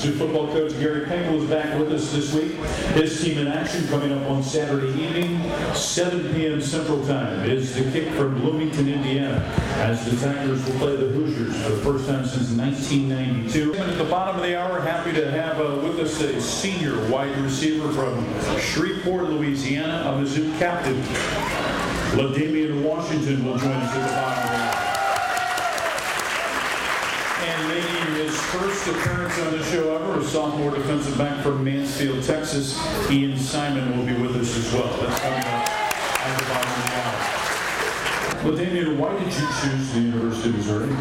Mizzou football coach Gary Pinkel is back with us this week. His team in action coming up on Saturday evening, 7 p.m. Central Time, is the kick from Bloomington, Indiana, as the Tigers will play the Hoosiers for the first time since 1992. And at the bottom of the hour, happy to have with us a senior wide receiver from Shreveport, Louisiana, a Mizzou captain. LaDamian Washington will join us at the bottom of the hour. And making his first appearance on the show ever, a sophomore defensive back from Mansfield, Texas, Ian Simon will be with us as well. That's coming up at the bottom of the hour. LaDamian, why did you choose the University of Missouri?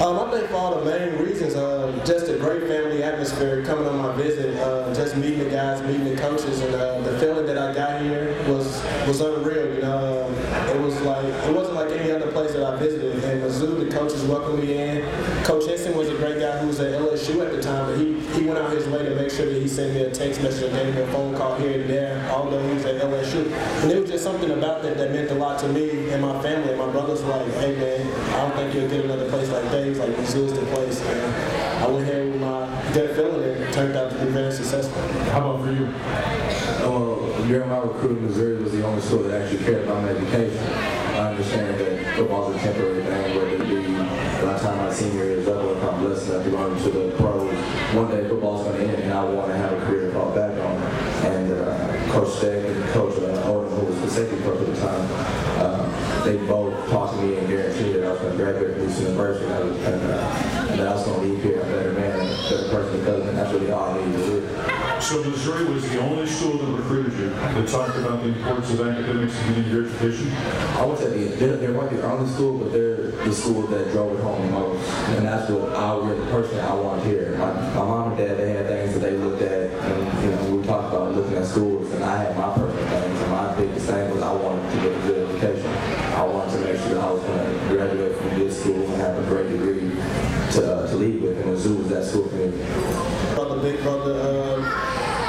I think for all the main reasons, just a great family atmosphere coming on my visit, just meeting the guys, meeting the coaches, and the feeling that I got here was unreal. You know, it wasn't like any other place that I visited. And Mizzou, the coaches welcomed me in. Coach Henson was a great guy who was at LSU at the time, but he went out his way to make sure that he sent me a text message or gave me a phone call here and there, although he was at LSU. And it was just something about that meant a lot to me and my family. And my brother's like, hey man, I don't think you'll get another place like that. He's like, Mizzou is the place. And I went here with my gut feeling, and it turned out to be very successful. How about for you? During my recruiting, Missouri was the only school that actually cared about my education. I understand that football's a temporary thing, whether it be by the time my senior year is up or if I'm blessed enough to go into the pros. One day football's going to end, and I want to have a career to fall back on. And Coach Steck and Coach Odom, who was the safety coach at the time, they both talked to me and guaranteed that I was going to graduate from Mizzou University and that I was going to leave here a better man, a better person, because that's really all I needed to do. So Missouri was the only school that recruited you that talked about the importance of academics and getting your education? I would say they weren't the only school, but they're the school that drove it home the most. And that's what I wanted here. My mom and dad, they had things that they looked at, and we talked about looking at schools, and I had my personal things. And my biggest thing was I wanted to get a good education. I wanted to make sure that I was going to graduate from this school and have a great degree to leave with, and Mizzou was that school for me. Big brother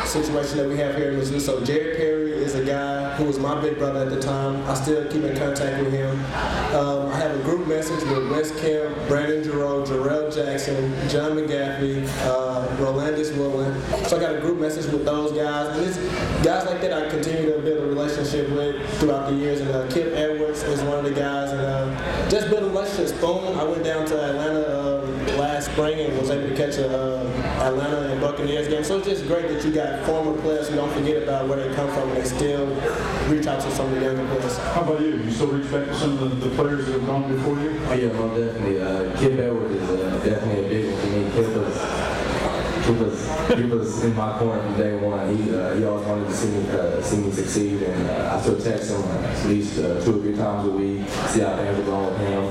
situation that we have here in Mizzou. So Jared Perry is a guy who was my big brother at the time. I still keep in contact with him. I have a group message with Wes Kemp, Brandon Giroux, Jarrell Jackson, John McGaffey, Rolandis Woodland. So I got a group message with those guys. And it's guys like that I continue to build a relationship with throughout the years. And Kip Edwards is one of the guys. And just building relationships. Boom, I went down to Atlanta last spring and was able to catch a Atlanta and Buccaneers game. So it's just great that you got former players who don't forget about where they come from and they still reach out to some of the younger players. How about you? You still reach back to some of the players that have gone before you? Oh yeah, well definitely. Kip Edwards is definitely a big one for me. He was in my corner from day one. He always wanted to see me succeed, and I still text him at least 2 or 3 times a week, see how things are going with him.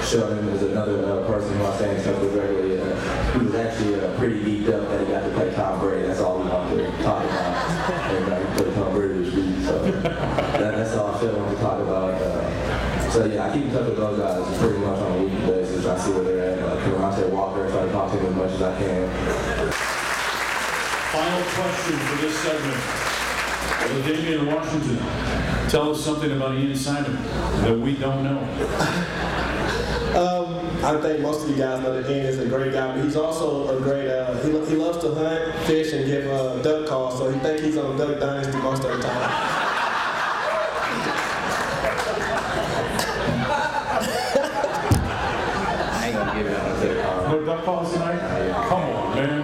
Sheldon is another person who I stay in touch with regularly. He was actually pretty geeked up that he got to play Tom Brady. That's all we wanted to talk about. And he played Tom Brady this week, so that's all Sheldon wanted to talk about. So yeah, I keep in touch with those guys pretty much on a weekly basis, try to see where they're at. Kamante Walker, try to talk to him as much as I can. Final question for this segment. LaDamian Washington, tell us something about Ian Simon that we don't know. I think most of you guys know that Ian is a great guy, but he's also a great, he loves to hunt, fish, and give duck calls, so he thinks he's on Duck Dynasty most of the time. No duck calls tonight? Come on, man.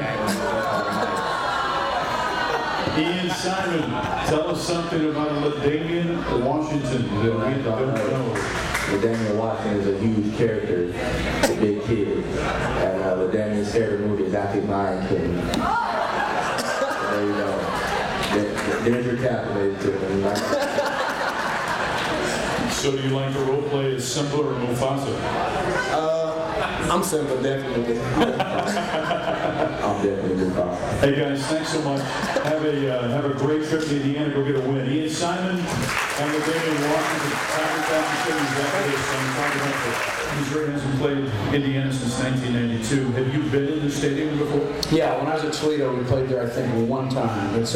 Ian Simon, tell us something about LaDamian Washington that we don't know. LaDamian Washington is a huge character, a big kid, and LaDamian's favorite movie is actually Lion King. So there you go. There's your captain to him. So do you like the role play as Simba or Mufasa? I'm Simba, definitely. I'm definitely Mufasa. Hey guys, thanks so much. Have a great trip to Indiana. Go get a win. Ian Simon and LaDamian Washington. Missouri hasn't played Indiana since 1992. Have you been in the stadium before? Yeah, when I was at Toledo, we played there, I think, one time. It's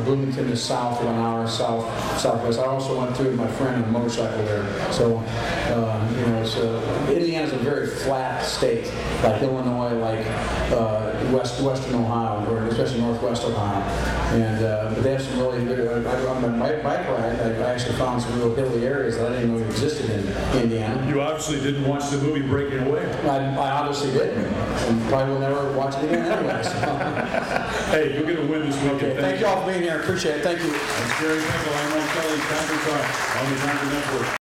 Bloomington is south of an hour, southwest. I also went through with my friend on a motorcycle there. So, Indiana's a very flat state, like Illinois, like Western Ohio, or especially Northwest Ohio. And but they have some really good. On my bike ride, I actually found some real hilly areas that I didn't know existed in Indiana. You obviously didn't watch the movie Breaking Away. I obviously didn't, and probably will never watch it again anyway. So. Hey, you're going to win this weekend. Okay, thank you all for being here. Appreciate it. Thank you. That's Jerry Pinkel. I'm Mike Kelly. Time for Talk on the Tiger Network.